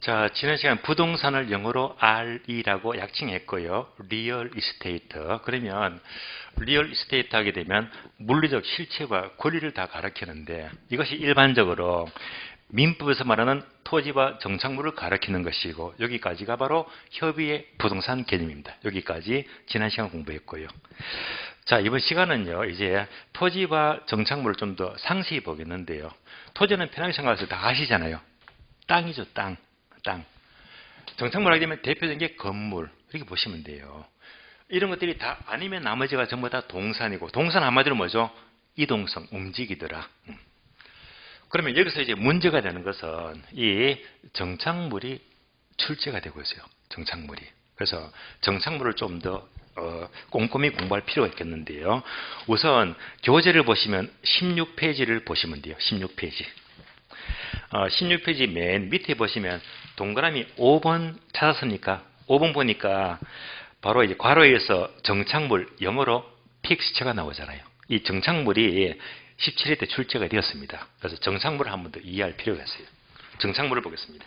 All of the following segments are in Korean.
자, 지난 시간 부동산을 영어로 RE라고 약칭했고요. 리얼 이스테이트. 그러면 리얼 이스테이트 하게 되면 물리적 실체와 권리를 다 가리키는데 이것이 일반적으로 민법에서 말하는 토지와 정착물을 가리키는 것이고 여기까지가 바로 협의의 부동산 개념입니다. 여기까지 지난 시간 공부했고요. 자, 이번 시간은요. 이제 토지와 정착물을 좀 더 상세히 보겠는데요. 토지는 편하게 생각해서 다 아시잖아요. 땅이죠. 땅. 정착물 하게 되면 대표적인 게 건물 이렇게 보시면 돼요. 이런 것들이 다 아니면 나머지가 전부 다 동산이고 동산 한마디로 뭐죠? 이동성, 움직이더라. 그러면 여기서 이제 문제가 되는 것은 이 정착물이 출제가 되고 있어요. 정착물이. 그래서 정착물을 좀 더 꼼꼼히 공부할 필요가 있겠는데요. 우선 교재를 보시면 16페이지를 보시면 돼요. 16페이지. 16페이지 맨 밑에 보시면 동그라미 5번 찾았습니까? 5번 보니까 바로 이제 괄호에서 정착물 영어로 픽스처가 나오잖아요. 이 정착물이 17회 때 출제가 되었습니다. 그래서 정착물을 한 번 더 이해할 필요가 있어요. 정착물을 보겠습니다.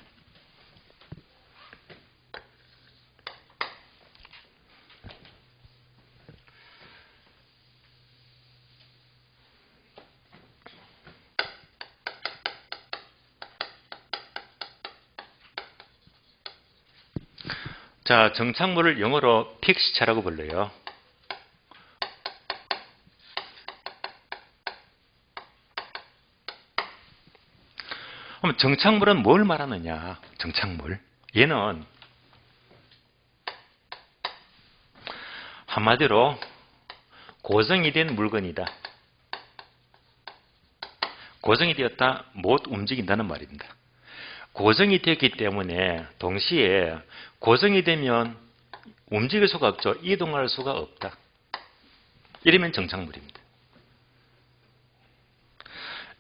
자, 정착물을 영어로 픽스처라고 불러요. 그럼 정착물은 뭘 말하느냐? 정착물. 얘는 한마디로 고정이 된 물건이다. 고정이 되었다, 못 움직인다는 말입니다. 고정이 되었기 때문에 동시에 고정이 되면 움직일 수가 없죠. 이동할 수가 없다. 이러면 정착물입니다.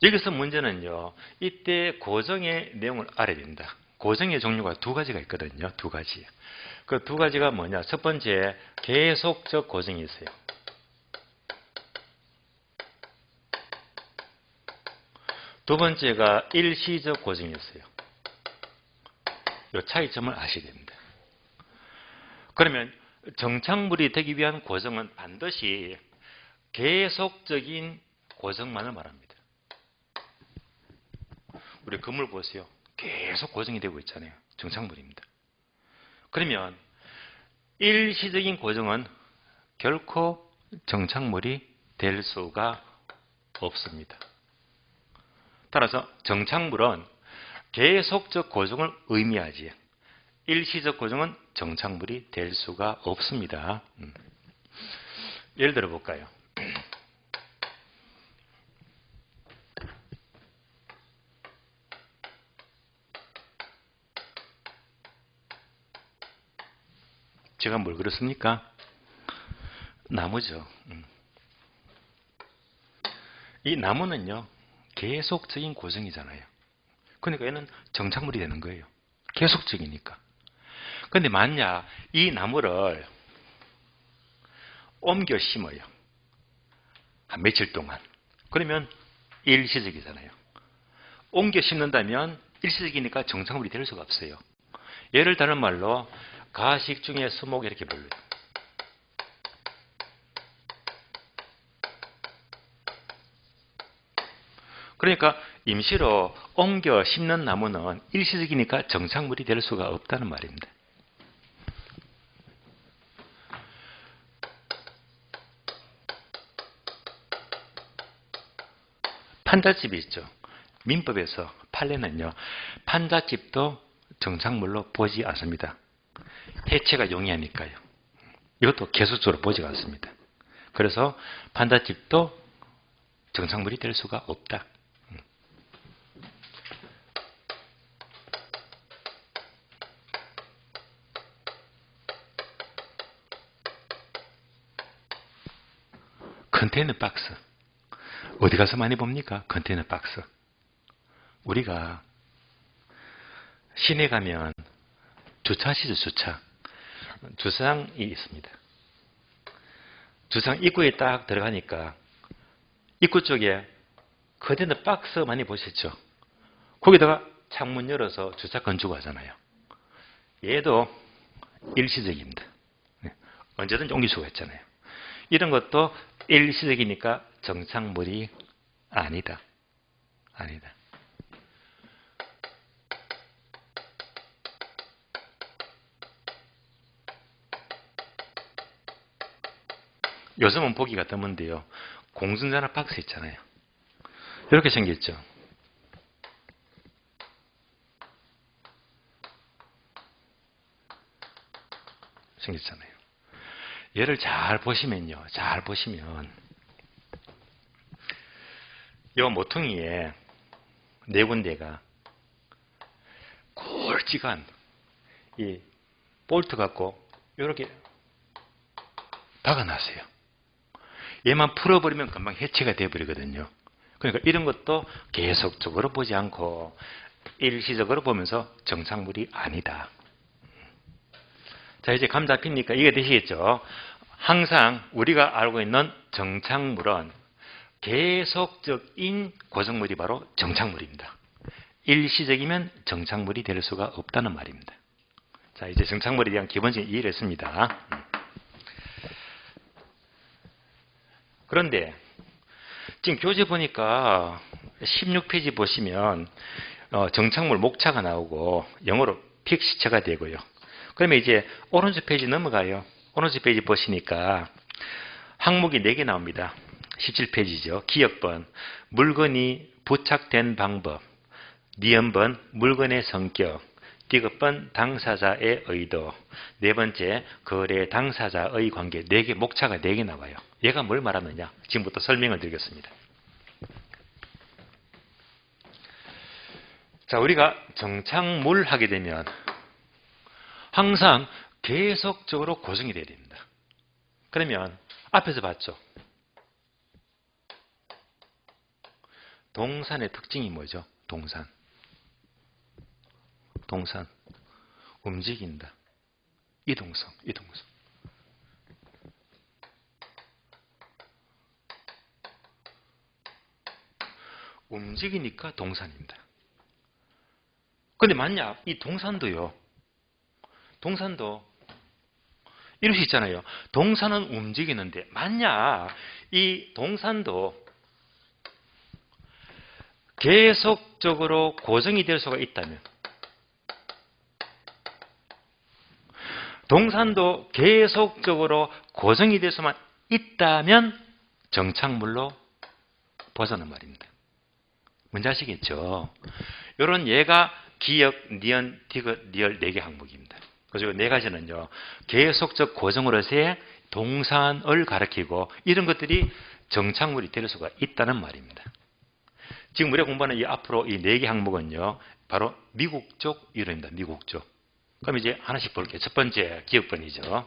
여기서 문제는요. 이때 고정의 내용을 알아야 된다. 고정의 종류가 두 가지가 있거든요. 두 가지. 그 두 가지가 뭐냐. 첫 번째 계속적 고정이 있어요. 두 번째가 일시적 고정이 있어요. 이 차이점을 아셔야 됩니다. 그러면 정착물이 되기 위한 고정은 반드시 계속적인 고정만을 말합니다. 우리 건물 보세요. 계속 고정이 되고 있잖아요. 정착물입니다. 그러면 일시적인 고정은 결코 정착물이 될 수가 없습니다. 따라서 정착물은 계속적 고정을 의미하지 일시적 고정은 정착물이 될 수가 없습니다. 예를 들어 볼까요? 제가 뭘 그렸습니까? 나무죠. 이 나무는요. 계속적인 고정이잖아요. 그러니까 얘는 정착물이 되는 거예요. 계속적이니까. 그런데 만약 이 나무를 옮겨 심어요. 한 며칠 동안. 그러면 일시적이잖아요. 옮겨 심는다면 일시적이니까 정착물이 될 수가 없어요. 예를 다른 말로 가식 중에 수목 이렇게 불러요. 그러니까 임시로 옮겨 심는 나무는 일시적이니까 정착물이 될 수가 없다는 말입니다. 판잣집이 있죠. 민법에서 판례는요. 판잣집도 정착물로 보지 않습니다. 해체가 용이하니까요. 이것도 계속적으로 보지 않습니다. 그래서 판잣집도 정착물이 될 수가 없다. 컨테이너 박스. 어디 가서 많이 봅니까? 컨테이너 박스. 우리가 시내 가면 주차하시죠, 주차. 주차장이 있습니다. 주차장 입구에 딱 들어가니까 입구 쪽에 컨테이너 박스 많이 보셨죠? 거기다가 창문 열어서 주차권 주고 하잖아요. 얘도 일시적입니다. 언제든지 옮길 수가 있잖아요. 이런 것도 일시적이니까 정착물이 아니다. 아니다. 요즘은 보기가 드문데요. 공중전화 박스 있잖아요. 이렇게 생겼죠. 생겼잖아요. 얘를 잘 보시면요. 잘 보시면 요 모퉁이에 네 군데가 굵직한 이 볼트 갖고 이렇게 박아놨어요. 얘만 풀어버리면 금방 해체가 되어버리거든요. 그러니까 이런 것도 계속적으로 보지 않고 일시적으로 보면서 정착물이 아니다. 자, 이제 감 잡히니까 이게 되시겠죠? 항상 우리가 알고 있는 정착물은 계속적인 고정물이 바로 정착물입니다. 일시적이면 정착물이 될 수가 없다는 말입니다. 자, 이제 정착물에 대한 기본적인 이해를 했습니다. 그런데 지금 교재 보니까 16페이지 보시면 정착물 목차가 나오고 영어로 픽스처가 되고요. 그러면 이제 오른쪽 페이지 넘어가요. 오른쪽 페이지 보시니까 항목이 4개 나옵니다. 17페이지죠. 기억번, 물건이 부착된 방법, 니은번, 물건의 성격, 디귿번, 당사자의 의도, 네 번째, 거래 당사자의 관계. 4개, 목차가 4개 나와요. 얘가 뭘 말하느냐? 지금부터 설명을 드리겠습니다. 자, 우리가 정착물 하게 되면 항상 계속적으로 고정이 돼야 됩니다. 그러면 앞에서 봤죠? 동산의 특징이 뭐죠? 동산. 움직인다. 이동성. 움직이니까 동산입니다. 근데 만약 이 동산도 이럴 수 있잖아요. 동산은 움직이는데 만약 이 동산도 계속적으로 고정이 될 수가 있다면, 동산도 계속적으로 고정이 될 수만 있다면 정착물로 보자는 말입니다. 뭔지 아시겠죠? 이런 얘가 기역, 니은, 디귿, 리을 4개 항목입니다. 그래서 4가지는요. 계속적 고정으로서의 동산을 가리키고 이런 것들이 정착물이 될 수가 있다는 말입니다. 지금 우리가 공부하는 이 앞으로 이 4개 항목은요. 바로 미국적 이론입니다. 미국적. 그럼 이제 하나씩 볼게요. 첫 번째 기억번이죠.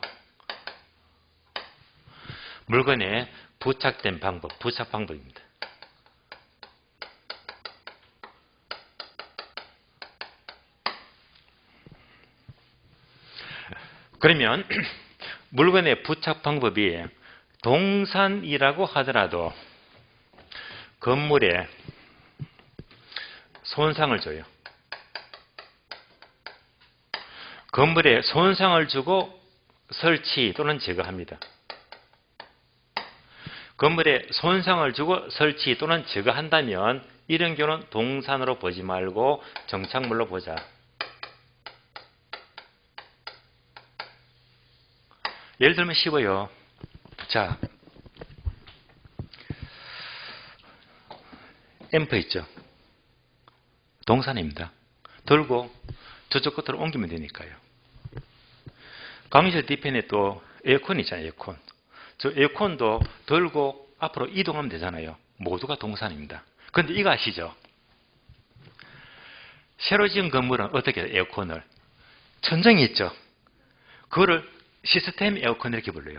물건에 부착된 방법, 부착 방법입니다. 그러면 물건의 부착 방법이 동산이라고 하더라도 건물에 손상을 줘요. 건물에 손상을 주고 설치 또는 제거합니다. 건물에 손상을 주고 설치 또는 제거한다면 이런 경우는 동산으로 보지 말고 정착물로 보자. 예를 들면 쉬워요. 자, 앰프 있죠. 동산입니다. 들고 저쪽 끝으로 옮기면 되니까요. 강의실 뒤편에 또 에어컨 있잖아요. 에어컨. 저 에어컨도 들고 앞으로 이동하면 되잖아요. 모두가 동산입니다. 그런데 이거 아시죠? 새로 지은 건물은 어떻게 해요? 에어컨을. 천정이 있죠. 그거를 시스템 에어컨 이렇게 불러요.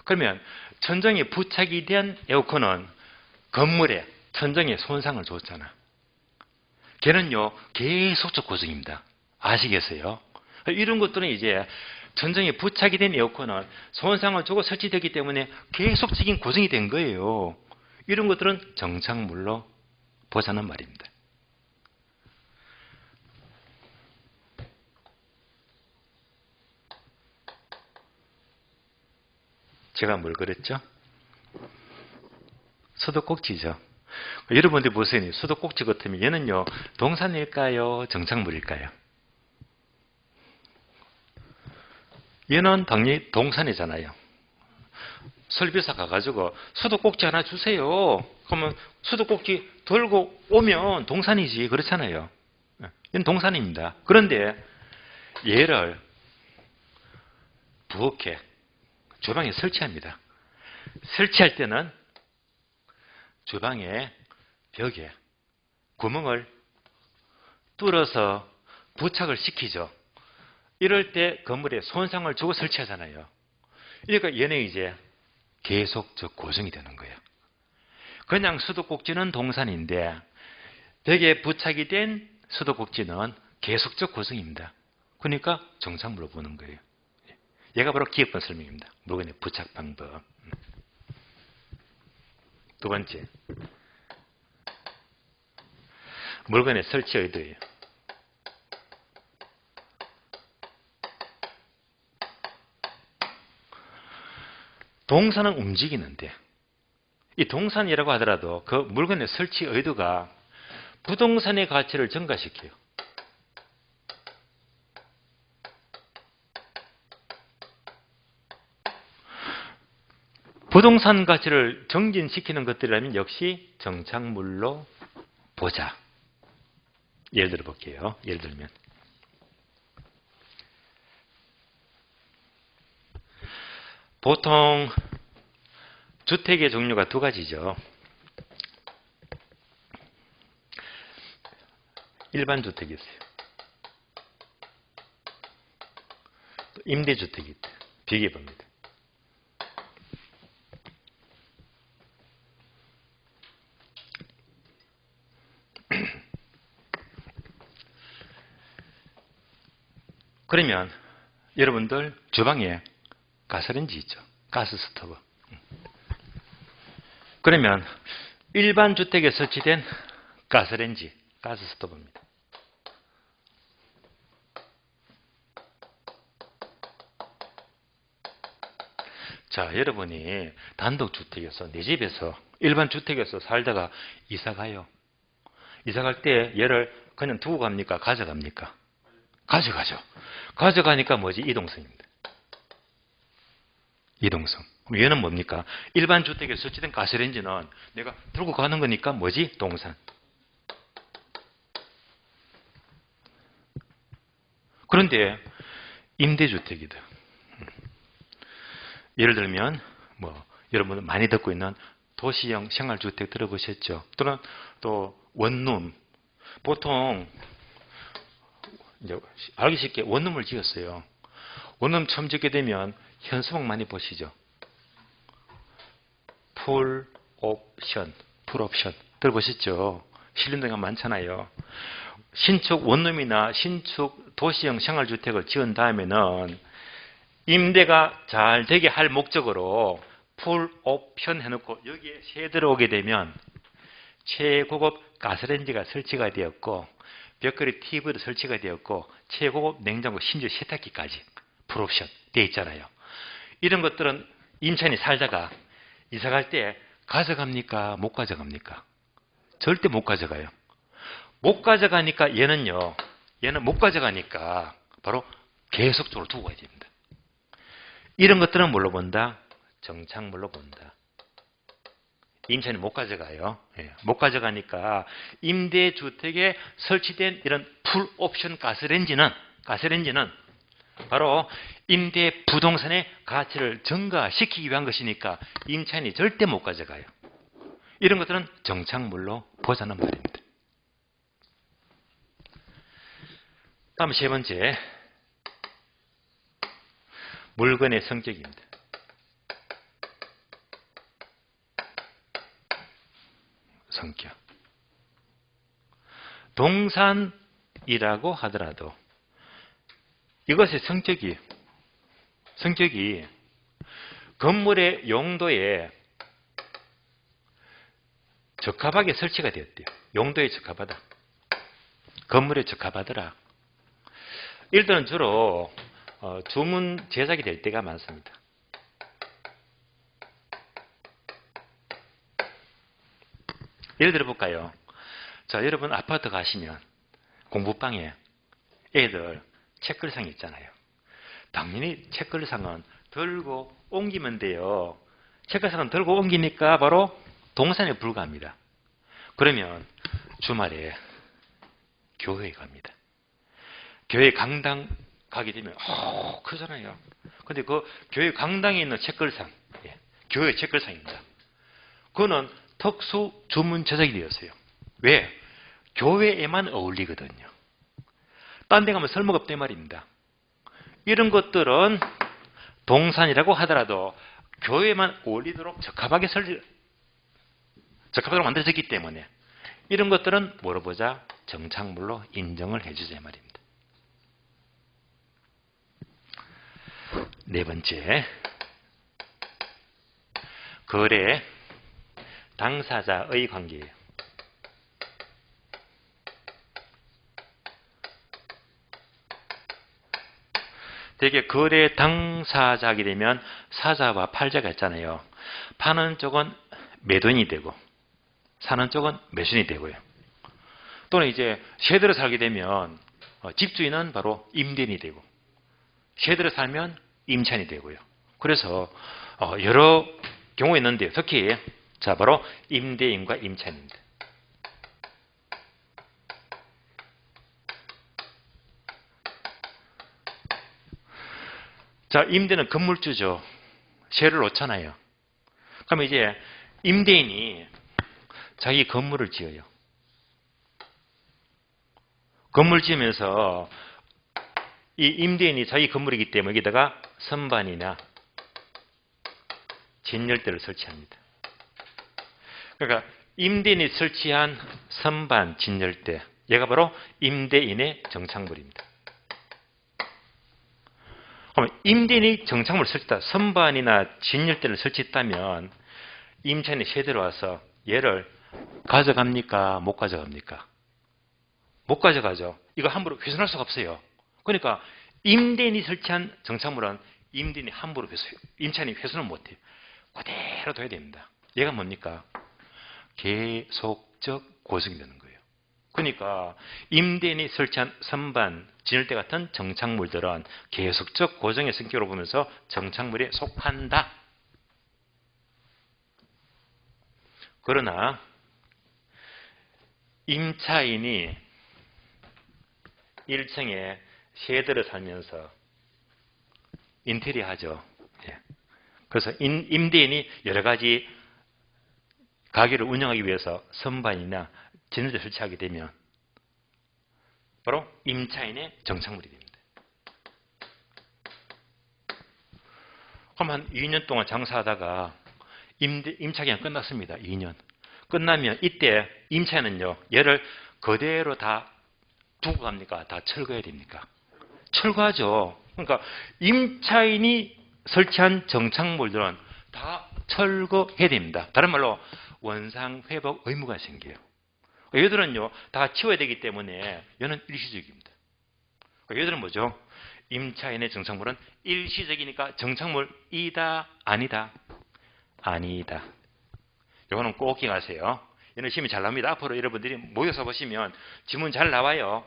그러면 천정에 부착이 된 에어컨은 건물에 천정에 손상을 줬잖아. 걔는요 계속적 고정입니다. 아시겠어요? 이런 것들은 이제 천정에 부착이 된 에어컨은 손상을 주고 설치되기 때문에 계속적인 고정이 된 거예요. 이런 것들은 정착물로 보자는 말입니다. 제가 뭘 그랬죠? 수도꼭지죠. 여러분들 보세요. 수도꼭지 같으면 얘는요, 동산일까요? 정착물일까요? 얘는 당연히 동산이잖아요. 설비사 가가지고 수도꼭지 하나 주세요. 그러면 수도꼭지 들고 오면 동산이지. 그렇잖아요. 얘는 동산입니다. 그런데 얘를 부엌에, 주방에 설치합니다. 설치할 때는 주방의 벽에 구멍을 뚫어서 부착을 시키죠. 이럴 때 건물에 손상을 주고 설치하잖아요. 그러니까 얘는 이제 계속적 고정이 되는 거예요. 그냥 수도꼭지는 동산인데 벽에 부착이 된 수도꼭지는 계속적 고정입니다. 그러니까 정착물로 보는 거예요. 얘가 바로 기업권 설명입니다. 물건의 부착 방법. 두 번째, 물건의 설치 의도예요. 동산은 움직이는데 이 동산이라고 하더라도 그 물건의 설치 의도가 부동산의 가치를 증가시켜요. 부동산 가치를 정진시키는 것들이라면 역시 정착물로 보자. 예를 들어 볼게요. 예를 들면 보통 주택의 종류가 두 가지죠. 일반 주택이 있어요. 또 임대주택이 있다. 비계급입니다. 그러면 여러분들 주방에 가스레인지 있죠. 가스 스토브. 그러면 일반 주택에 설치된 가스레인지, 가스 스토브입니다. 자, 여러분이 단독주택에서 내 집에서 일반 주택에서 살다가 이사 가요. 이사 갈 때 얘를 그냥 두고 갑니까? 가져갑니까? 가져가죠. 가져가니까 뭐지? 이동성입니다. 이동성. 그럼 얘는 뭡니까? 일반 주택에 설치된 가스레인지는 내가 들고 가는 거니까 뭐지? 동산. 그런데 임대주택이다. 예를 들면 여러분 많이 듣고 있는 도시형 생활주택 들어보셨죠? 또는 또 원룸. 보통 이제 알기 쉽게 원룸을 지었어요. 원룸 처음 짓게 되면 현수막 많이 보시죠? 풀 옵션 들어보셨죠? 신림동에 많잖아요. 신축 원룸이나 신축 도시형 생활주택을 지은 다음에는 임대가 잘 되게 할 목적으로 풀 옵션 해놓고 여기에 새 들어오게 되면 최고급 가스레인지가 설치가 되었고 벽걸이 TV도 설치가 되었고 최고급 냉장고 심지어 세탁기까지 풀옵션 되어 있잖아요. 이런 것들은 임차인이 살다가 이사 갈 때 가져갑니까? 못 가져갑니까? 절대 못 가져가요. 못 가져가니까 얘는 못 가져가니까 바로 계속적으로 두고 가야 됩니다. 이런 것들은 뭘로 본다? 정착물로 본다. 임차인이 못 가져가요. 못 가져가니까 임대주택에 설치된 이런 풀옵션 가스레인지는 바로 임대 부동산의 가치를 증가시키기 위한 것이니까 임차인이 절대 못 가져가요. 이런 것들은 정착물로 보자는 말입니다. 다음 세 번째, 물건의 성격입니다. 성격. 동산이라고 하더라도 이것의 성격이 건물의 용도에 적합하게 설치가 되었대요. 용도에 적합하다. 건물에 적합하더라. 이들은 주로 주문 제작이 될 때가 많습니다. 예를 들어 볼까요? 자, 여러분 아파트 가시면 공부방에 애들 책걸상이 있잖아요. 당연히 책걸상은 들고 옮기면 돼요. 책걸상은 들고 옮기니까 바로 동산에 불과합니다. 그러면 주말에 교회에 갑니다. 교회 강당 가게 되면 크잖아요. 근데 그 교회 강당에 있는 책걸상, 교회 책걸상입니다. 그거는 특수 주문 제작이 되었어요. 왜? 교회에만 어울리거든요. 딴 데 가면 쓸모없단 말입니다. 이런 것들은 동산이라고 하더라도 교회에만 어울리도록 적합하도록 만들어졌기 때문에 이런 것들은 뭐로 보자? 정착물로 인정을 해주자 말입니다. 네 번째, 거래 당사자의 관계예요. 되게 거래 당사자가 되면 사자와 팔자가 있잖아요. 파는 쪽은 매도인이 되고 사는 쪽은 매수인이 되고요. 또는 이제 세대로 살게 되면 집주인은 바로 임대인이 되고 세대로 살면 임차인이 되고요. 그래서 여러 경우가 있는데요. 특히 자 바로 임대인과 임차인입니다. 자, 임대는 건물주죠. 세를 놓잖아요. 그러면 이제 임대인이 자기 건물을 지어요. 건물 지으면서 이 임대인이 자기 건물이기 때문에 여기다가 선반이나 진열대를 설치합니다. 그러니까 임대인이 설치한 선반, 진열대, 얘가 바로 임대인의 정착물입니다. 그럼 임대인이 정착물을 설치했다, 선반이나 진열대를 설치했다면 임차인이 세대로 와서 얘를 가져갑니까? 못 가져갑니까? 못 가져가죠. 이거 함부로 훼손할 수가 없어요. 그러니까 임대인이 설치한 정착물은 임대인이 함부로 임차인이 훼손을 못해요. 그대로 둬야 됩니다. 얘가 뭡니까? 계속적 고정이 되는 거예요. 그러니까 임대인이 설치한 선반, 진열대 같은 정착물들은 계속적 고정의 성격으로 보면서 정착물에 속한다. 그러나 임차인이 1층에 세대를 살면서 인테리어 하죠. 그래서 임대인이 여러 가지 가게를 운영하기 위해서 선반이나 진열대 설치하게 되면 바로 임차인의 정착물이 됩니다. 그럼 한 2년 동안 장사하다가 임차기간 끝났습니다. 2년. 끝나면 이때 임차인은요, 얘를 그대로 다 두고 갑니까? 다 철거해야 됩니까? 철거하죠. 그러니까 임차인이 설치한 정착물들은 다 철거해야 됩니다. 다른 말로 원상 회복 의무가 생겨요. 얘들은요 다 치워야 되기 때문에 얘는 일시적입니다. 얘들은 뭐죠? 임차인의 정착물은 일시적이니까 정착물이다 아니다? 아니다. 이거는 꼭 기억하세요. 얘는 시험이 잘 나옵니다. 앞으로 여러분들이 모여서 보시면 지문 잘 나와요.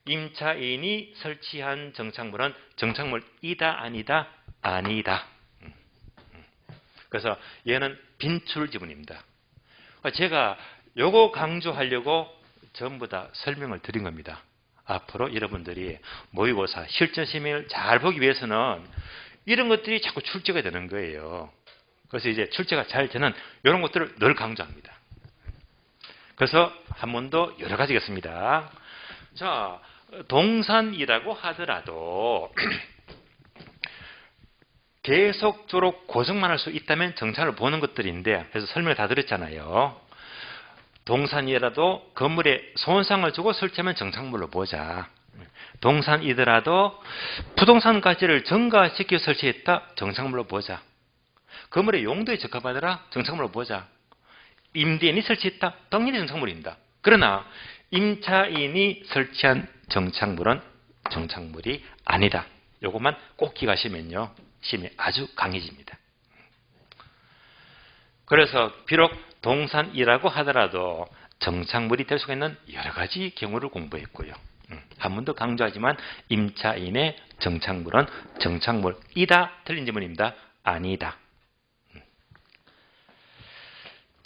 임차인이 설치한 정착물은 정착물이다 아니다? 아니다. 그래서 얘는 빈출 지문입니다. 제가 요거 강조하려고 전부 다 설명을 드린 겁니다. 앞으로 여러분들이 모의고사 실전 시험을 잘 보기 위해서는 이런 것들이 자꾸 출제가 되는 거예요. 그래서 이제 출제가 잘 되는 이런 것들을 늘 강조합니다. 그래서 한 번 더 여러 가지겠습니다. 자, 동산이라고 하더라도 계속적으로 고정만 할 수 있다면 정착을 보는 것들인데, 그래서 설명을 다 드렸잖아요. 동산이라도 건물에 손상을 주고 설치하면 정착물로 보자. 동산이더라도 부동산 가치를 증가시켜 설치했다. 정착물로 보자. 건물의 용도에 적합하더라. 정착물로 보자. 임대인이 설치했다. 당연히 정착물입니다. 그러나 임차인이 설치한 정착물은 정착물이 아니다. 요것만 꼭 기억하시면요, 시험이 아주 강해집니다. 그래서 비록 동산이라고 하더라도 정착물이 될 수가 있는 여러 가지 경우를 공부했고요. 한 번 더 강조하지만 임차인의 정착물은 정착물이다. 틀린 지문입니다. 아니다.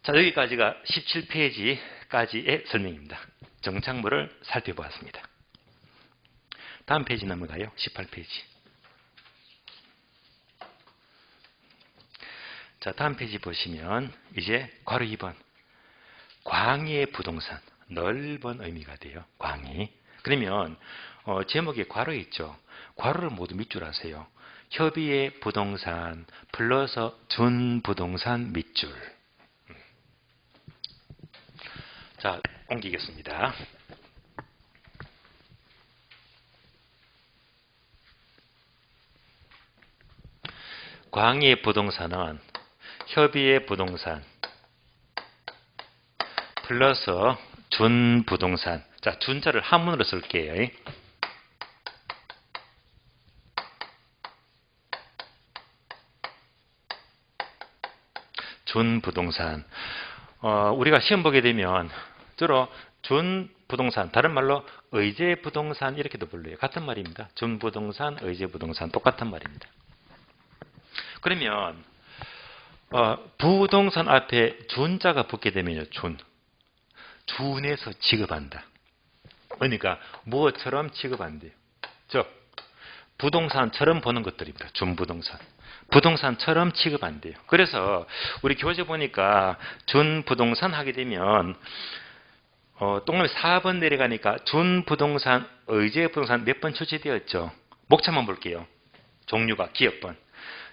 자, 여기까지가 17페이지까지의 설명입니다. 정착물을 살펴보았습니다. 다음 페이지 넘어가요. 18페이지. 자, 다음 페이지 보시면 이제 괄호 2번. 광의의 부동산. 넓은 의미가 돼요. 광의. 그러면 제목에 괄호 있죠. 괄호를 모두 밑줄 하세요. 협의의 부동산 플러스 준부동산 밑줄. 자, 옮기겠습니다. 광의의 부동산은 협의의 부동산 플러스 준부동산. 자, 준자를 한문으로 쓸게요. 준부동산. 우리가 시험 보게 되면 주로 준부동산, 다른 말로 의제부동산 이렇게도 불러요. 같은 말입니다. 준부동산, 의제부동산 똑같은 말입니다. 그러면 부동산 앞에 준자가 붙게 되면요. 준에서 취급한다. 그러니까 무엇처럼 취급한대요. 즉 부동산처럼 보는 것들입니다. 준부동산. 부동산처럼 취급한대요. 그래서 우리 교재 보니까 준부동산 하게 되면 동그라미 4번 내려가니까 준부동산, 의제부동산 몇 번 출제되었죠. 목차만 볼게요. 종류가 기업번.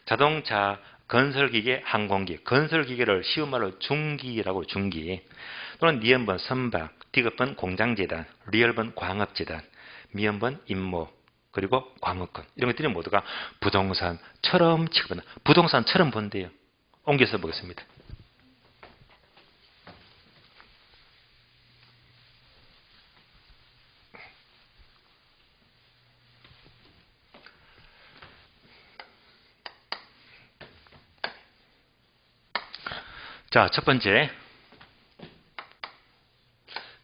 자동차, 건설기계, 항공기. 건설기계를 쉬운 말로 중기라고 중기. 또는 니은번 선박, 디귿번 공장재단, 리을번 광업재단, 미음번 임모, 그리고 광업권. 이런 것들이 모두가 부동산처럼 취급한다. 부동산처럼 본대요. 옮겨서 보겠습니다. 자, 첫 번째.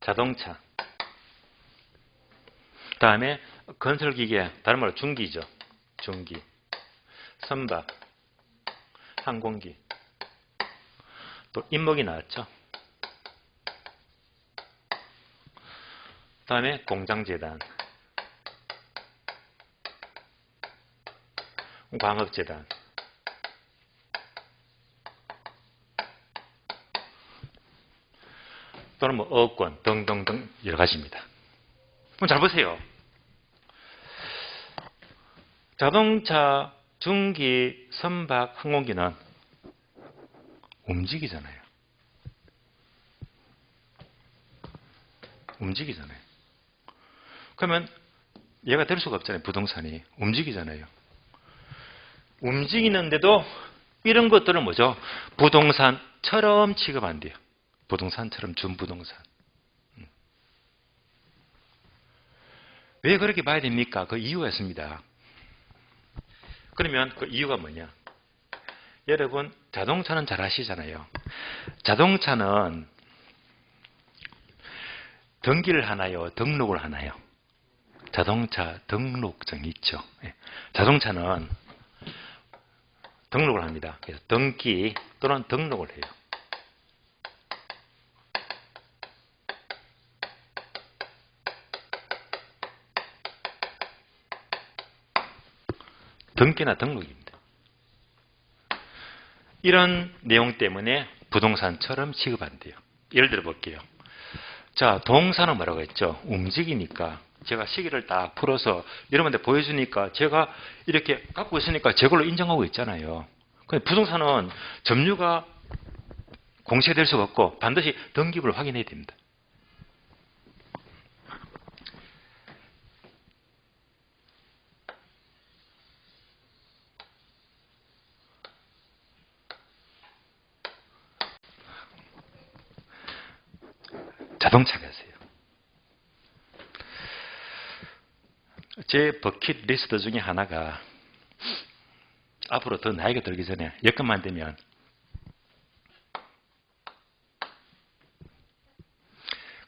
자동차. 다음에 건설기계, 다른 말로 중기죠. 중기. 선박. 항공기. 또 임목이 나왔죠. 다음에 공장재단. 광업재단. 또는 뭐 어권 등등등 여러 가지입니다. 그럼 잘 보세요. 자동차, 중기, 선박, 항공기는 움직이잖아요. 움직이잖아요. 그러면 얘가 될 수가 없잖아요. 부동산이 움직이잖아요. 움직이는데도 이런 것들은 뭐죠? 부동산처럼 취급한대요. 부동산처럼 준부동산. 왜 그렇게 봐야 됩니까? 그 이유가 있습니다. 그러면 그 이유가 뭐냐? 여러분 자동차는 잘 아시잖아요. 자동차는 등기를 하나요? 등록을 하나요? 자동차 등록증이 있죠. 자동차는 등록을 합니다. 그래서 등기 또는 등록을 해요. 등기나 등록입니다. 이런 내용 때문에 부동산처럼 취급한대요. 예를 들어 볼게요. 자, 동사는 뭐라고 했죠? 움직이니까 제가 시계를 딱 풀어서 여러분한테 보여주니까 제가 이렇게 갖고 있으니까 제 걸로 인정하고 있잖아요. 부동산은 점유가 공시될 수가 없고 반드시 등기부를 확인해야 됩니다. 자동차가세요. 제 버킷리스트 중에 하나가 앞으로 더 나이가 들기 전에 여건만 되면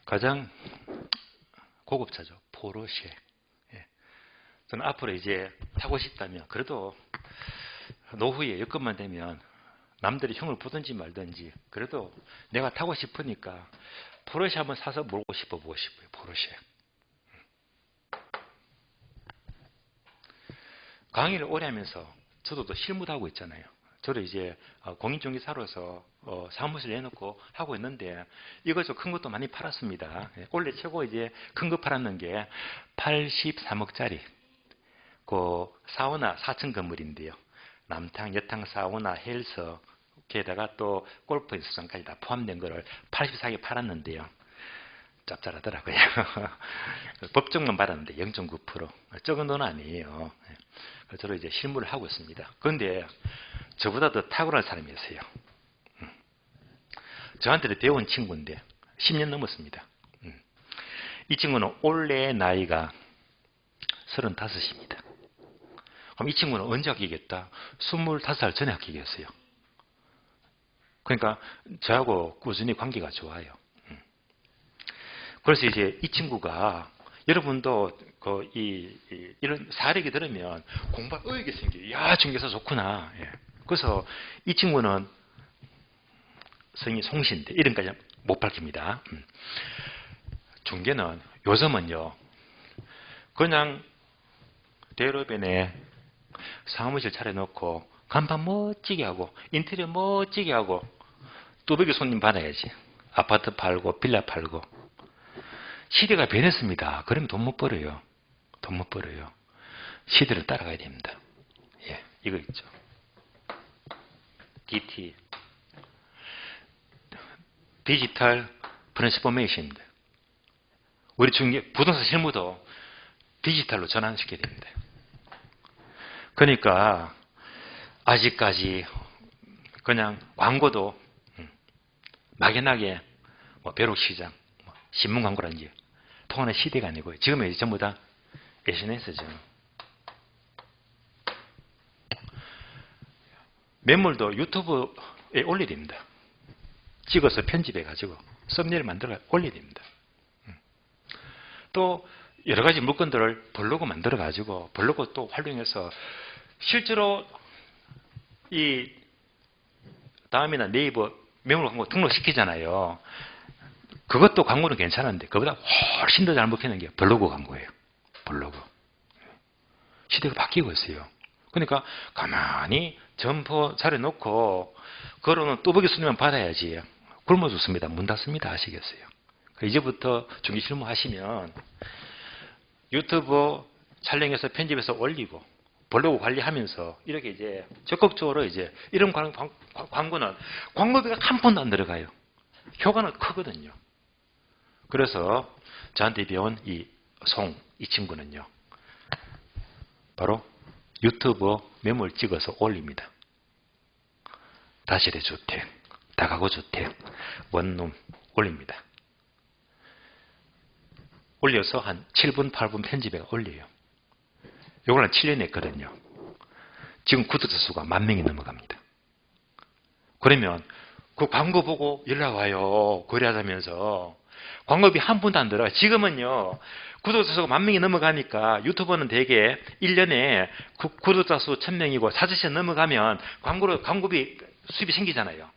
가장 고급차죠. 포르쉐. 예. 저는 앞으로 이제 타고 싶다면 그래도 노후에 여건만 되면 남들이 흉을 보든지 말든지 그래도 내가 타고 싶으니까 포르쉐 한번 사서 몰고 싶어보고 싶어요. 포르쉐. 강의를 오래 하면서 저도 또 실무도 하고 있잖아요. 저도 이제 공인중개사로서 사무실 내놓고 하고 있는데 이거 좀 큰 것도 많이 팔았습니다. 원래 최고 이제 큰 거 팔았는 게 83억짜리 그 사우나 4층 건물인데요. 남탕, 여탕 사우나, 헬스 게다가 또 골프 연습장까지 다 포함된 거를 84억에 팔았는데요. 짭짤하더라고요. 법정만 받았는데 0.9%. 적은 돈 아니에요. 저로 이제 실무를 하고 있습니다. 그런데 저보다 더 탁월한 사람이 있어요. 저한테 배운 친구인데 10년 넘었습니다. 이 친구는 올해 나이가 35입니다. 그럼 이 친구는 언제 합격했다? 25살 전에 합격했어요. 그러니까 저하고 꾸준히 관계가 좋아요. 그래서 이제 이 친구가 여러분도 이런 사례기 들으면 공부할 의욕이 생겨요. 야, 중개사 좋구나. 예. 그래서 이 친구는 성이 송신데 이름까지 못 밝힙니다. 중개는 요즘은요 그냥 대로변에 사무실 차려놓고 간판 멋지게 하고 인테리어 멋지게 하고 뚜벅이 손님 받아야지. 아파트 팔고 빌라 팔고. 시대가 변했습니다. 그러면 돈 못 벌어요. 돈 못 벌어요. 시대를 따라가야 됩니다. 예, 이거 있죠. DT. 디지털 트랜스포메이션입니다. 우리 중개 부동산 실무도 디지털로 전환시켜야 됩니다. 그러니까 아직까지 그냥 광고도 막연하게 벼룩시장, 신문 광고라든지 통하는 시대가 아니고요. 지금은 전부 다 SNS죠. 매물도 유튜브에 올려야 됩니다. 찍어서 편집해가지고 썸네일 만들어 올려야 됩니다. 또 여러 가지 물건들을 블로그 만들어가지고 블로그 또 활용해서 실제로 이 다음이나 네이버 매물 광고 등록시키잖아요. 그것도 광고는 괜찮은데 그보다 훨씬 더 잘 먹히는 게 블로그 광고예요. 블로그. 시대가 바뀌고 있어요. 그러니까 가만히 점포 차려놓고 그러는 뚜벅이 손님만 받아야지. 굶어 죽습니다. 문 닫습니다. 아시겠어요? 이제부터 중개 실무 하시면 유튜브 촬영해서 편집해서 올리고 블로그 관리하면서 이렇게 이제 적극적으로 이제 이런 광고는 광고비가 한 푼도 안 들어가요. 효과는 크거든요. 그래서 저한테 배운 이 친구는요. 바로 유튜브 매물 찍어서 올립니다. 다세대 주택, 다가구 주택, 원룸 올립니다. 올려서 한 7분, 8분 편집해 올려요. 요거는 7년 했거든요. 지금 구독자 수가 10,000명이 넘어갑니다. 그러면 그 광고 보고 연락 와요. 거래하자면서. 광고비 한 푼도 안 들어요. 지금은요. 구독자 수가 10,000명이 넘어가니까 유튜버는 대개 1년에 구독자 수 1,000명이고 4,000명 넘어가면 광고비 수입이 생기잖아요.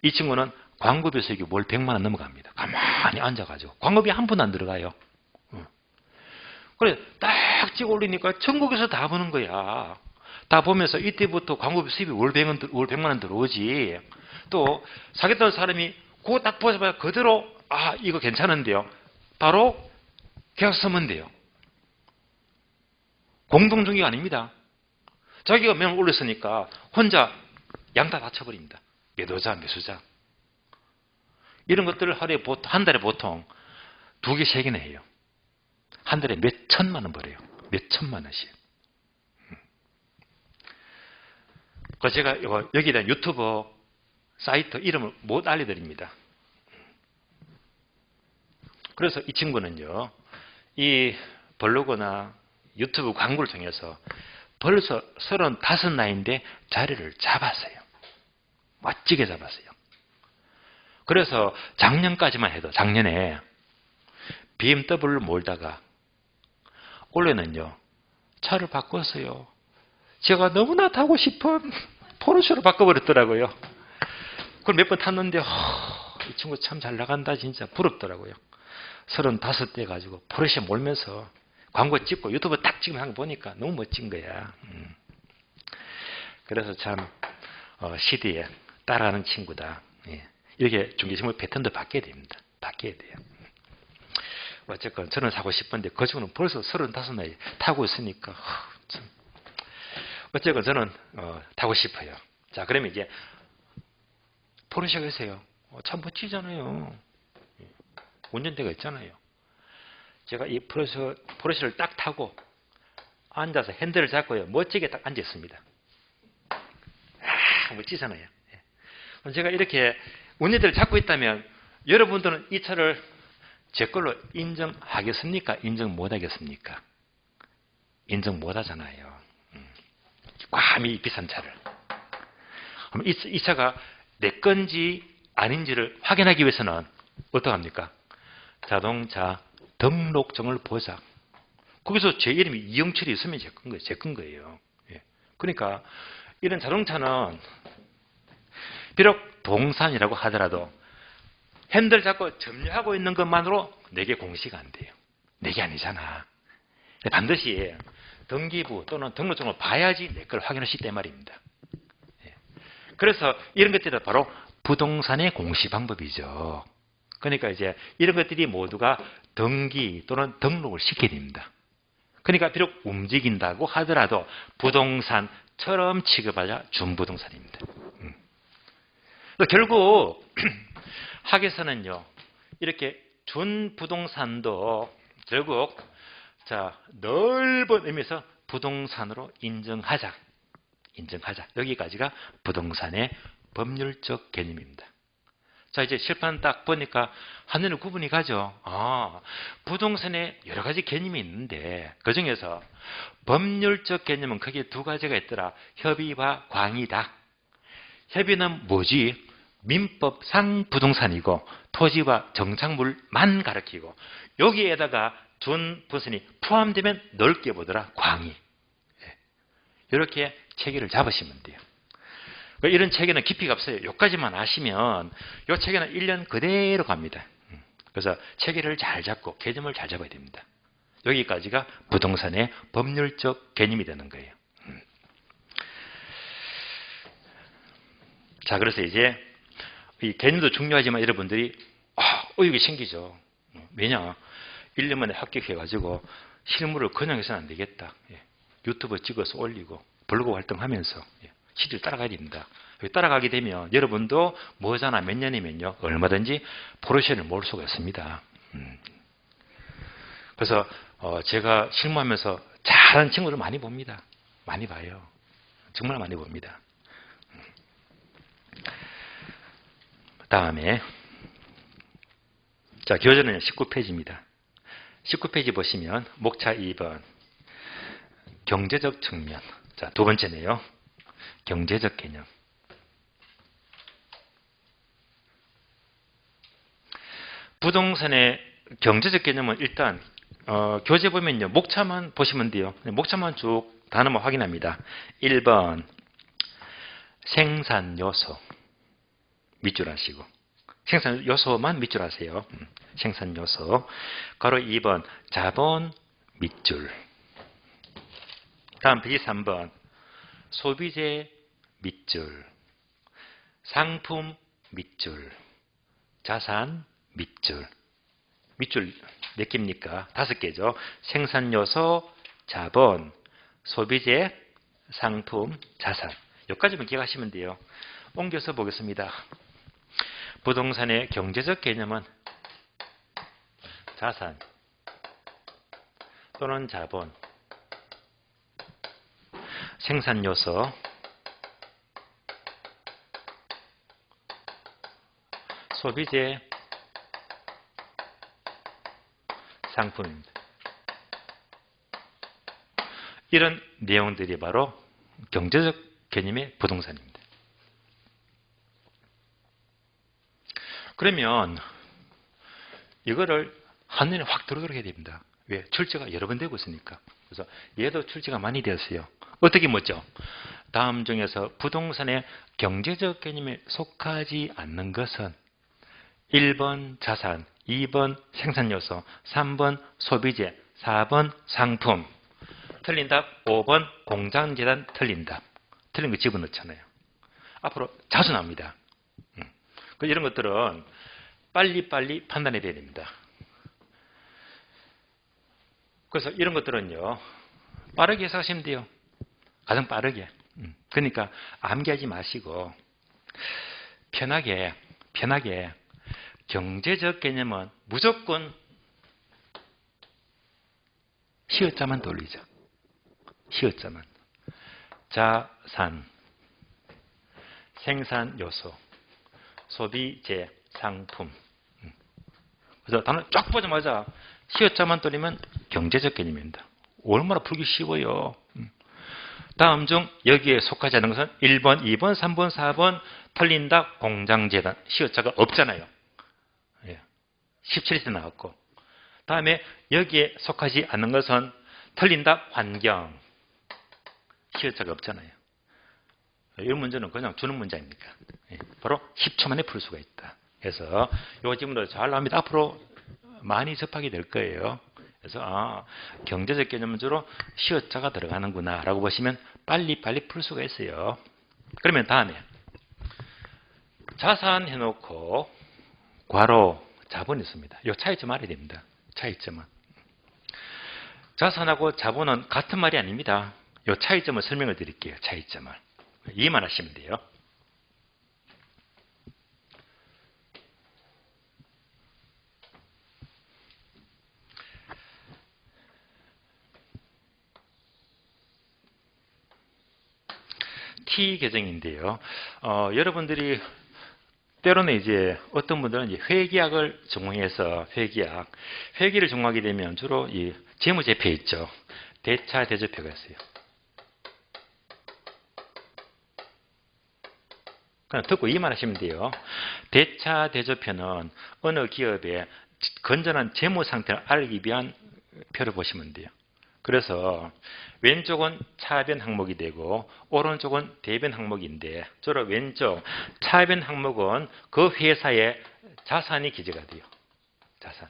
이 친구는 광고비 수익이 월 100만 원 넘어갑니다. 가만히 앉아가지고. 광고비 한 푼도 안 들어가요. 그래, 딱 찍어 올리니까 전국에서 다 보는 거야. 다 보면서 이때부터 광고비 수입이 월 100만 원 들어오지. 또 사겠다는 사람이 그거 딱 보자마자 그대로 이거 괜찮은데요. 바로 계약서 쓰면 돼요. 공동중개가 아닙니다. 자기가 매물 올렸으니까 혼자 양다 다쳐버립니다. 매도자, 매수자. 이런 것들을 한 달에 보통 2개, 3개나 해요. 한 달에 몇 천만 원 벌어요. 몇 천만 원씩. 그래서 제가 여기에 대한 유튜브 사이트 이름을 못 알려드립니다. 그래서 이 친구는요, 이 블로그나 유튜브 광고를 통해서 벌써 35 나이인데 자리를 잡았어요. 멋지게 잡았어요. 그래서 작년까지만 해도 작년에 BMW를 몰다가 원래는요 차를 바꿨어요. 제가 너무나 타고 싶은 포르쉐로 바꿔버렸더라고요. 그걸 몇 번 탔는데 이 친구 참 잘 나간다 진짜 부럽더라고요. 35대 가지고 포르쉐 몰면서 광고 찍고 유튜브 딱 찍으면 한거 보니까 너무 멋진 거야. 그래서 참 시대에 따라가는 친구다. 예. 이렇게 중개심의 패턴도 바뀌어야 됩니다. 바뀌어야 돼요. 어쨌건 저는 사고 싶은데 그 친구는 벌써 35나이 타고 있으니까 참. 어쨌건 저는 타고 싶어요. 자, 그러면 이제 포르쉐가 있어요. 참 멋지잖아요. 운전대가 있잖아요. 제가 이 포르쉐를 딱 타고 앉아서 핸들을 잡고요. 멋지게 딱 앉았습니다. 멋지잖아요. 제가 이렇게 운전대를 잡고 있다면 여러분들은 이 차를 제 걸로 인정하겠습니까? 인정 못하겠습니까? 인정 못하잖아요. 감히 비싼 차를. 그럼 이 차가 내 건지 아닌지를 확인하기 위해서는 어떡합니까? 자동차 등록증을 보자. 거기서 제 이름이 이영철이 있으면 제 건 거예요. 그러니까 이런 자동차는 비록 동산이라고 하더라도 핸들 잡고 점유하고 있는 것만으로 내게 공시가 안 돼요. 내게 아니잖아. 반드시 등기부 또는 등록증을 봐야지 내 걸 확인할 수 있단 말입니다. 그래서 이런 것들이 바로 부동산의 공시 방법이죠. 그러니까 이제 이런 것들이 모두가 등기 또는 등록을 시켜야 됩니다. 그러니까 비록 움직인다고 하더라도 부동산처럼 취급하자 준부동산입니다. 결국 학에서는요 이렇게 준부동산도 결국 넓은 의미에서 부동산으로 인정하자. 여기까지가 부동산의 법률적 개념입니다. 자, 이제 실판 딱 보니까 하늘은 구분이 가죠. 부동산에 여러 가지 개념이 있는데 그 중에서 법률적 개념은 크게 두 가지가 있더라. 협의와 광의다. 협의는 뭐지? 민법상 부동산이고 토지와 정착물만 가리키고 여기에다가 준부동산이 포함되면 넓게 보더라. 광의. 이렇게 체계를 잡으시면 돼요. 이런 체계는 깊이가 없어요. 여기까지만 아시면 이 체계는 1년 그대로 갑니다. 그래서 체계를 잘 잡고 개념을 잘 잡아야 됩니다. 여기까지가 부동산의 법률적 개념이 되는 거예요. 자, 그래서 이제 이 개념도 중요하지만 여러분들이 의욕이 생기죠. 왜냐? 1년 만에 합격해가지고 실무를 그냥 해서는 안 되겠다. 유튜브 찍어서 올리고 블로그 활동하면서 시대를 따라가야 됩니다. 따라가게 되면 여러분도 뭐잖아 몇 년이면요 얼마든지 포르쉐를 몰 수가 있습니다. 그래서 제가 실무하면서 잘하는 친구들 많이 봅니다. 많이 봐요. 정말 많이 봅니다. 다음에 자 교재는 19페이지입니다. 19페이지 보시면 목차 2번 경제적 측면. 자, 두 번째네요. 경제적 개념. 부동산의 경제적 개념은 일단 교재 보면요. 목차만 보시면 돼요. 목차만 쭉 단어만 확인합니다. 1번 생산 요소 밑줄 하시고 생산 요소만 밑줄 하세요. 생산 요소. 가로 2번 자본 밑줄. 다음 페이지 3번 소비재 밑줄, 상품 밑줄, 자산 밑줄. 밑줄 몇 개입니까? 5개죠. 생산요소, 자본, 소비재, 상품, 자산. 여기까지만 기억하시면 돼요. 옮겨서 보겠습니다. 부동산의 경제적 개념은 자산 또는 자본, 생산요소, 소비재, 상품입니다. 이런 내용들이 바로 경제적 개념의 부동산입니다. 그러면 이거를 한눈에 확 들어오도록 해야 됩니다. 왜? 출제가 여러 번 되고 있으니까. 그래서 얘도 출제가 많이 되었어요. 어떻게 묻죠? 다음 중에서 부동산의 경제적 개념에 속하지 않는 것은 1번 자산, 2번 생산요소, 3번 소비재, 4번 상품. 틀린 답 5번 공장재단 틀린 답. 틀린 거 집어넣잖아요. 앞으로 자주 나옵니다. 이런 것들은 빨리빨리 판단해야 됩니다. 그래서 이런 것들은요, 빠르게 해석하시면 돼요. 가장 빠르게. 그러니까 암기하지 마시고 편하게 경제적 개념은 무조건 시어자만 돌리죠. 시어자만. 자산, 생산 요소, 소비재, 상품. 그래서 단어 쫙 보자마자 시어자만 돌리면 경제적 개념입니다. 얼마나 풀기 쉬워요. 다음 중 여기에 속하지 않는 것은 1번, 2번, 3번, 4번 틀린 답 공장재단. 시어자가 없잖아요. 17세 나왔고. 다음에 여기에 속하지 않는 것은 틀린 답 환경. 시어자가 없잖아요. 이런 문제는 그냥 주는 문제입니까? 바로 10초 만에 풀 수가 있다. 그래서 이 질문도 잘 나옵니다. 앞으로 많이 접하게 될 거예요. 그래서 경제적 개념은 주로 시어자가 들어가는구나 라고 보시면 빨리빨리 풀 수가 있어요. 그러면 다음에 자산 해놓고 괄호 자본이 있습니다. 이 차이점 알아야 됩니다. 차이점은. 자산하고 자본은 같은 말이 아닙니다. 이 차이점을 설명을 드릴게요. 차이점을. 이해만 하시면 돼요. T 계정인데요. 여러분들이 때로는 이제 어떤 분들은 이제 회계학을 전공해서 회계를 전공하게 되면 주로 이 재무제표 있죠. 대차 대조표가 있어요. 그냥 듣고 이해만 하시면 돼요. 대차 대조표는 어느 기업의 건전한 재무 상태를 알기 위한 표를 보시면 돼요. 그래서 왼쪽은 차변 항목이 되고 오른쪽은 대변 항목인데 주로 왼쪽 차변 항목은 그 회사의 자산이 기재가 돼요. 자산.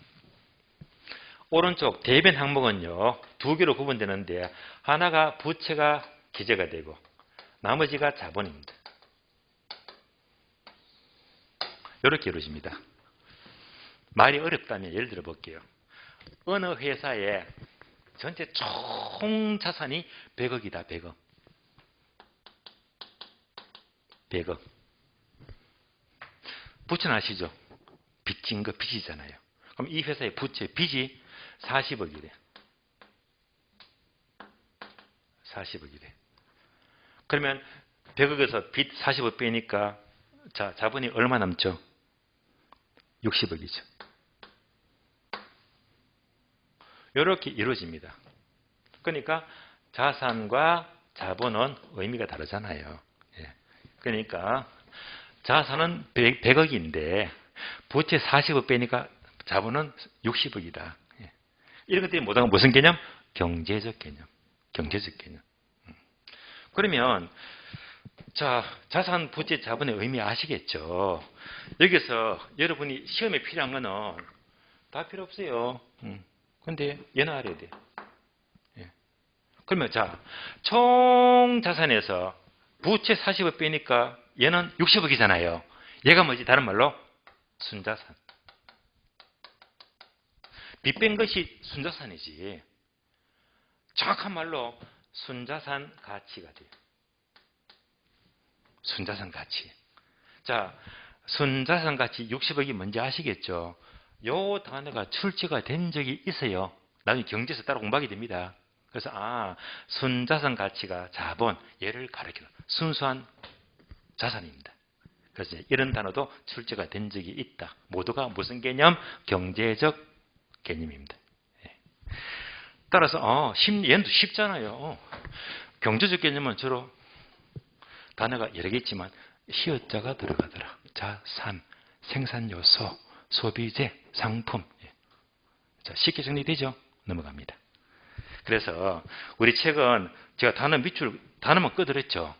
오른쪽 대변 항목은요. 두 개로 구분되는데 하나가 부채가 기재가 되고 나머지가 자본입니다. 이렇게 이루어집니다. 말이 어렵다면 예를 들어 볼게요. 어느 회사의 전체 총 자산이 100억이다. 100억. 100억. 부채는 아시죠? 빚진 거 빚이잖아요. 그럼 이 회사의 부채, 빚이 40억이래. 40억이래. 그러면 100억에서 빚 40억 빼니까 자본이 얼마 남죠? 60억이죠. 이렇게 이루어집니다. 그러니까 자산과 자본은 의미가 다르잖아요. 그러니까 자산은 100억인데 부채 40억 빼니까 자본은 60억이다. 이런 것들이 모두 무슨 개념? 경제적 개념. 경제적 개념. 그러면 자산, 부채, 자본의 의미 아시겠죠? 여기서 여러분이 시험에 필요한 거는 다 필요 없어요. 근데 얘는 알아야 돼. 그러면 총 자산에서 부채 40억 빼니까 얘는 60억이잖아요. 얘가 뭐지? 다른 말로 순자산. 빚 뺀 것이 순자산이지. 정확한 말로 순자산 가치가 돼요. 순자산 가치. 순자산 가치 60억이 뭔지 아시겠죠? 요 단어가 출제가 된 적이 있어요. 나중에 경제에서 따로 공부하게 됩니다. 그래서 순자산 가치가 자본, 얘를 가리키는 순수한 자산입니다. 그래서 이런 단어도 출제가 된 적이 있다. 모두가 무슨 개념? 경제적 개념입니다. 따라서 얘는 쉽잖아요. 경제적 개념은 주로 단어가 여러 개 있지만 시어자가 들어가더라. 자산, 생산요소, 소비재, 상품. 자, 쉽게 정리되죠? 넘어갑니다. 그래서 우리 책은 제가 단어 밑줄, 단어만 끄드렸죠.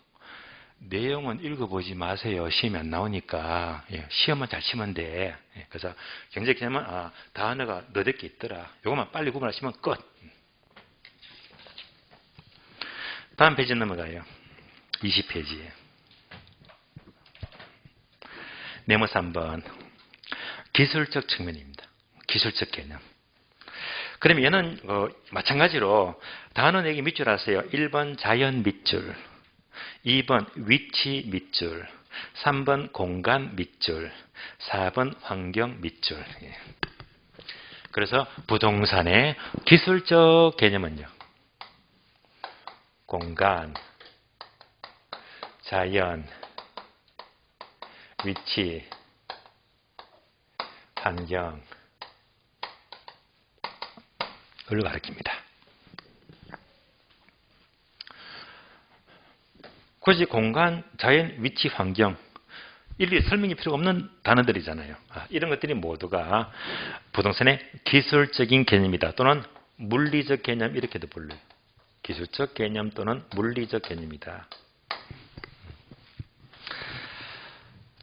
내용은 읽어보지 마세요. 시험이 안 나오니까. 예, 시험만 잘 치면 돼. 예, 그래서 경제 개념은 단어가 너댓 개 있더라. 요것만 빨리 구분하시면 끝. 다음 페이지 넘어가요. 20페이지. 네모 3번. 기술적 측면입니다. 기술적 개념. 그러면 얘는 마찬가지로 단어 내기 밑줄 하세요. 1번 자연 밑줄, 2번 위치 밑줄, 3번 공간 밑줄, 4번 환경 밑줄. 그래서 부동산의 기술적 개념은요. 공간, 자연, 위치, 환경, 을 가리킵니다. 굳이 공간, 자연, 위치, 환경 일일이 설명이 필요가 없는 단어들이잖아요. 이런 것들이 모두가 부동산의 기술적인 개념이다. 또는 물리적 개념 이렇게도 불러요. 기술적 개념 또는 물리적 개념이다.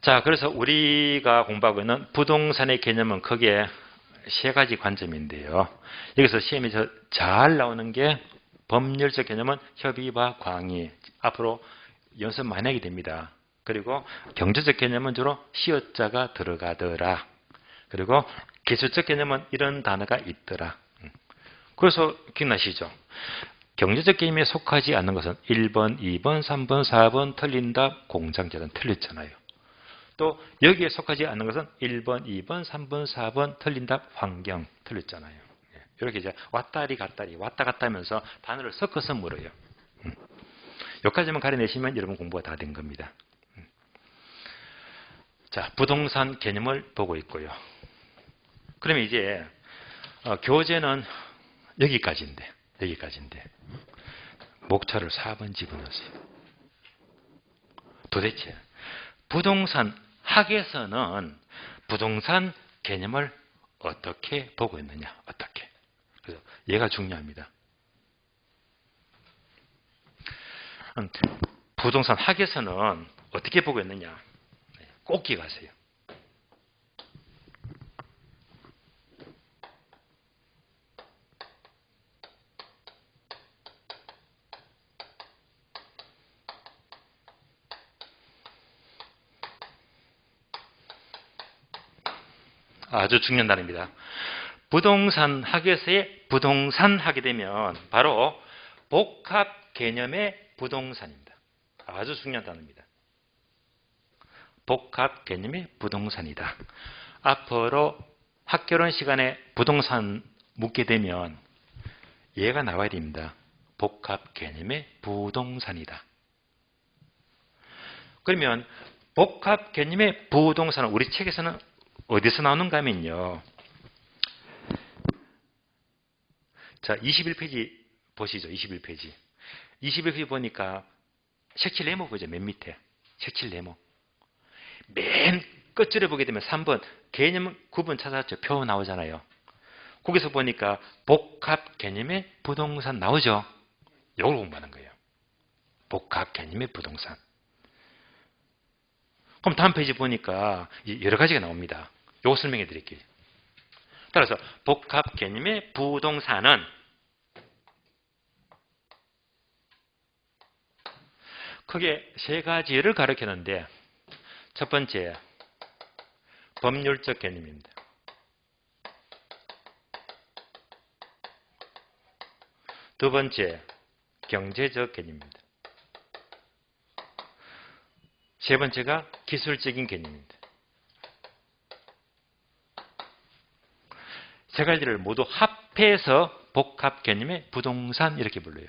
자, 그래서 우리가 공부하고 있는 부동산의 개념은 크게 세 가지 관점인데요. 여기서 시험에서 잘 나오는 게 법률적 개념은 협의와 광의. 앞으로 연습 많이 하게 됩니다. 그리고 경제적 개념은 주로 시어자가 들어가더라. 그리고 기술적 개념은 이런 단어가 있더라. 그래서 기억나시죠? 경제적 개념에 속하지 않는 것은 1번, 2번, 3번, 4번 틀린 답 공장제는 틀렸잖아요. 또 여기에 속하지 않는 것은 1번, 2번, 3번, 4번 틀린 답 환경 틀렸잖아요. 이렇게 이제 왔다리 갔다리 왔다 갔다 하면서 단어를 섞어서 물어요. 여기까지만 가려내시면 여러분 공부가 다 된 겁니다. 자, 부동산 개념을 보고 있고요. 그러면 이제 교재는 여기까지인데 목차를 4번 집어넣으세요. 도대체 부동산 학에서는 부동산 개념을 어떻게 보고 있느냐? 어떻게? 그래서 얘가 중요합니다. 부동산 학에서는 어떻게 보고 있느냐? 꼭 기억하세요. 아주 중요한 단어입니다. 부동산 학에서의 부동산 하게 되면 바로 복합 개념의 부동산입니다. 아주 중요한 단어입니다. 복합 개념의 부동산이다. 앞으로 학교론 시간에 부동산 묻게 되면 얘가 나와야 됩니다. 복합 개념의 부동산이다. 그러면 복합 개념의 부동산은 우리 책에서는 어디서 나오는가 하면요. 자, 21페이지 보시죠. 21페이지. 21페이지 보니까 색칠 네모 보죠. 맨 밑에. 색칠 네모. 맨 끝줄에 보게 되면 3번 개념 구분 찾았죠. 표 나오잖아요. 거기서 보니까 복합 개념의 부동산 나오죠. 이걸 공부하는 거예요. 복합 개념의 부동산. 그럼 다음 페이지 보니까 여러 가지가 나옵니다. 이거 설명해 드릴게요. 따라서 복합 개념의 부동산은 크게 세 가지를 가리키는데 첫 번째 법률적 개념입니다. 두 번째 경제적 개념입니다. 세 번째가 기술적인 개념입니다. 세 가지를 모두 합해서 복합 개념의 부동산 이렇게 불러요.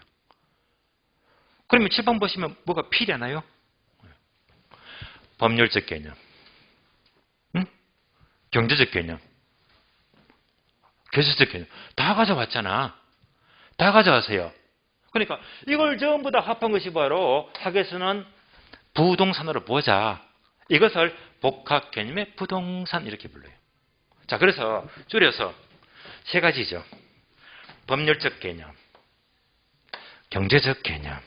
그러면 7번 보시면 뭐가 필요하나요? 법률적 개념, 경제적 개념, 기술적 개념 다 가져왔잖아. 다 가져가세요. 그러니까 이걸 전부 다 합한 것이 바로 학에서는 부동산으로 보자. 이것을 복합 개념의 부동산 이렇게 불러요. 자, 그래서 줄여서 세 가지죠. 법률적 개념, 경제적 개념,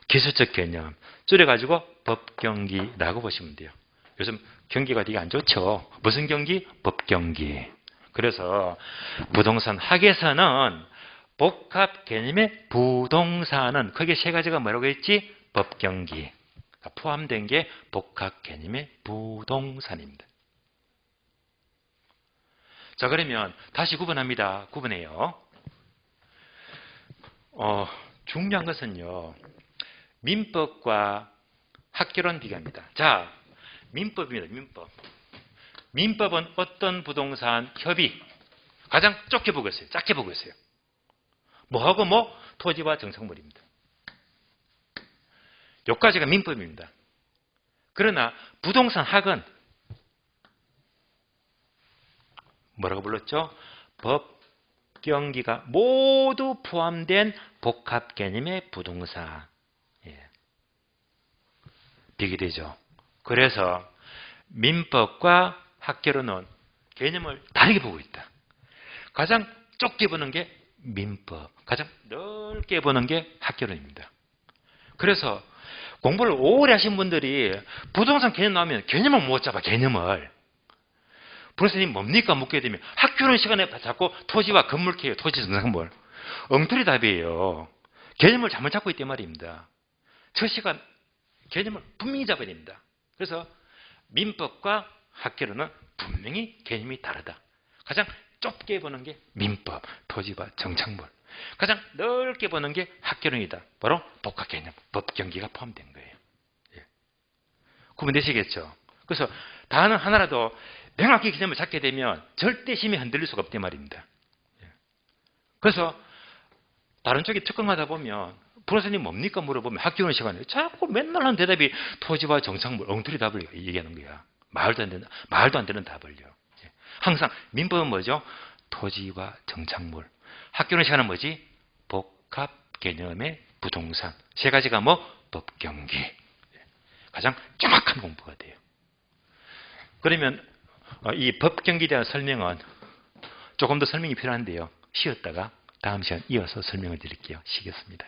기술적 개념, 줄여가지고 법경기라고 보시면 돼요. 요즘 경기가 되게 안 좋죠. 무슨 경기? 법경기. 그래서 부동산 학에서는 복합 개념의 부동산은 크게 세 가지가 뭐라고 했지? 법경기. 포함된 게 복합 개념의 부동산입니다. 자, 그러면 다시 구분합니다. 구분해요. 중요한 것은요. 민법과 학개론 비교합니다. 자, 민법입니다. 민법. 민법은 어떤 부동산 협의 가장 좁게 보고 있어요. 작게 보고 있어요. 뭐하고 뭐? 토지와 정착물입니다. 여기까지가 민법입니다. 그러나 부동산 학은 뭐라고 불렀죠? 법경기가 모두 포함된 복합 개념의 부동산. 비교되죠. 그래서 민법과 학개론은 개념을 다르게 보고 있다. 가장 좁게 보는 게 민법, 가장 넓게 보는 게 학개론입니다. 그래서 공부를 오래 하신 분들이 부동산 개념 나오면 개념을 못 잡아, 개념을. professor님 뭡니까? 묻게 되면 학교론 시간에 자꾸 토지와 건물캐요. 토지 정착물. 엉터리 답이에요. 개념을 잘못 잡고 있단 말입니다. 첫 시간 개념을 분명히 잡아야 됩니다. 그래서 민법과 학개론은 분명히 개념이 다르다. 가장 좁게 보는 게 민법, 토지와 정착물. 가장 넓게 보는 게 학개론이다. 바로 복합 개념, 법경기가 포함된 거예요. 구분되시겠죠? 그래서 단어 하나라도 명확히 개념을 잡게 되면 절대 힘이 흔들릴 수가 없단 말입니다. 그래서 다른 쪽에 특강하다 보면 professor님 뭡니까? 물어보면 학교원 시간에 자꾸 맨날 하는 대답이 토지와 정착물, 엉터리 답을 얘기하는 거야. 말도 안 되는 답을요. 항상 민법은 뭐죠? 토지와 정착물. 학교원 시간은 뭐지? 복합 개념의 부동산. 세 가지가 뭐? 법경기. 가장 정확한 공부가 돼요. 그러면 이 법경기에 대한 설명은 조금 더 설명이 필요한데요. 쉬었다가 다음 시간 이어서 설명을 드릴게요. 쉬겠습니다.